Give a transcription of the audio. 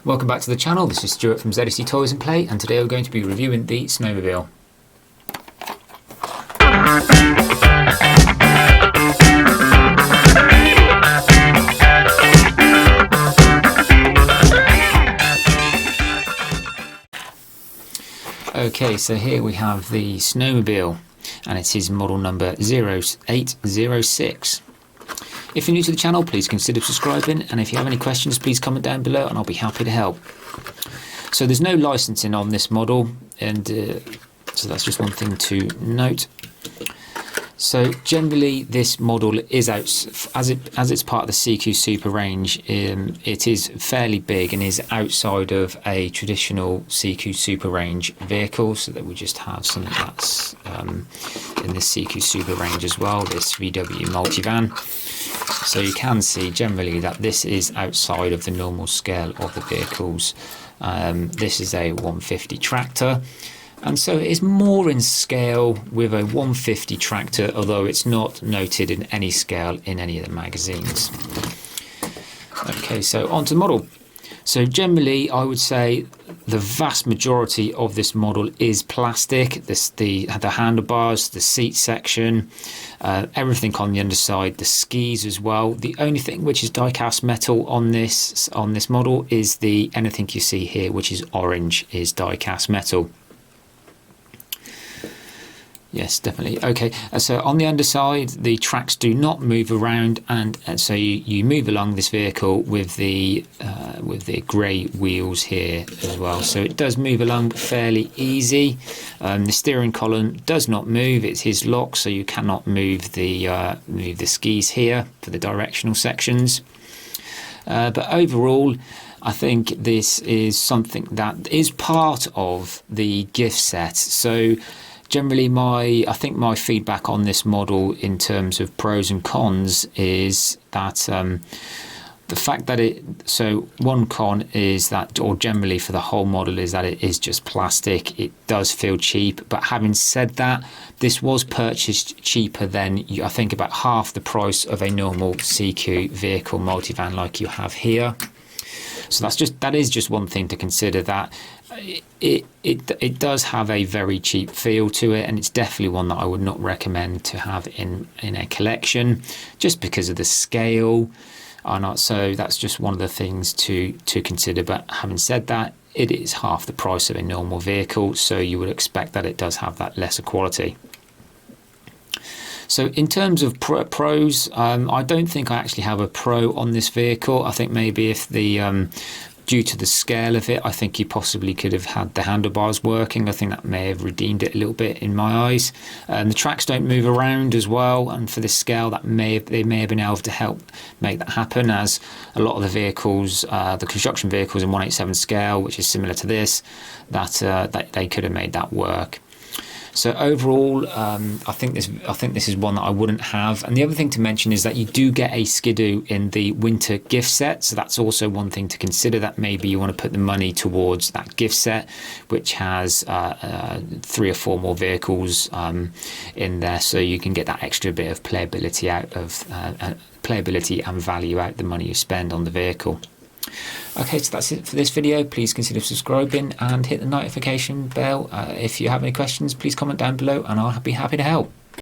Welcome back to the channel. This is Stuart from ZSC Toys and Play, and today we're going to be reviewing the Snowmobile. Okay, so here we have the Snowmobile, and it is model number 0806. If you're new to the channel, please consider subscribing, and if you have any questions, please comment down below and I'll be happy to help. So there's no licensing on this model, and so that's just one thing to note. So generally this model is out, as it's part of the SIKU Super range, it is fairly big and is outside of a traditional SIKU Super range vehicle, so that we just have something that's in the SIKU Super range as well, this VW multivan. So you can see generally that this is outside of the normal scale of the vehicles. This is a 150 tractor, and so it is more in scale with a 150 tractor, although it's not noted in any scale in any of the magazines. Okay, so onto the model. So generally I would say the vast majority of this model is plastic. The handlebars, the seat section, everything on the underside, the skis as well. The only thing which is die-cast metal on this model is anything you see here, which is orange, is die-cast metal. Yes, definitely. Okay, so on the underside, the tracks do not move around, and so you move along this vehicle with the grey wheels here as well. So it does move along fairly easy. The steering column does not move; it is locked, so you cannot move the skis here for the directional sections. But overall, I think this is something that is part of the gift set. So generally, I think my feedback on this model in terms of pros and cons is that the fact that one con is that, or generally for the whole model, is that it is just plastic. It does feel cheap, but having said that, this was purchased cheaper than, I think, about half the price of a normal SIKU vehicle multivan like you have here. So that is just one thing to consider, that it does have a very cheap feel to it, and it's definitely one that I would not recommend to have in a collection, just because of the scale. So that's just one of the things to consider. But having said that, it is half the price of a normal vehicle, so you would expect that it does have that lesser quality. So in terms of pros, I don't think I actually have a pro on this vehicle. I think maybe if due to the scale of it, I think you possibly could have had the handlebars working. I think that may have redeemed it a little bit in my eyes. The tracks don't move around as well, and for this scale, they may have been able to help make that happen, as a lot of the vehicles, the construction vehicles in 1/87 scale, which is similar to this, that they could have made that work. So overall, I think this is one that I wouldn't have. And the other thing to mention is that you do get a skidoo in the winter gift set, so that's also one thing to consider, that maybe you want to put the money towards that gift set, which has 3 or 4 more vehicles in there, so you can get that extra bit of playability and value out the money you spend on the vehicle. Okay, so that's it for this video. Please consider subscribing and hit the notification bell. If you have any questions, please comment down below and I'll be happy to help.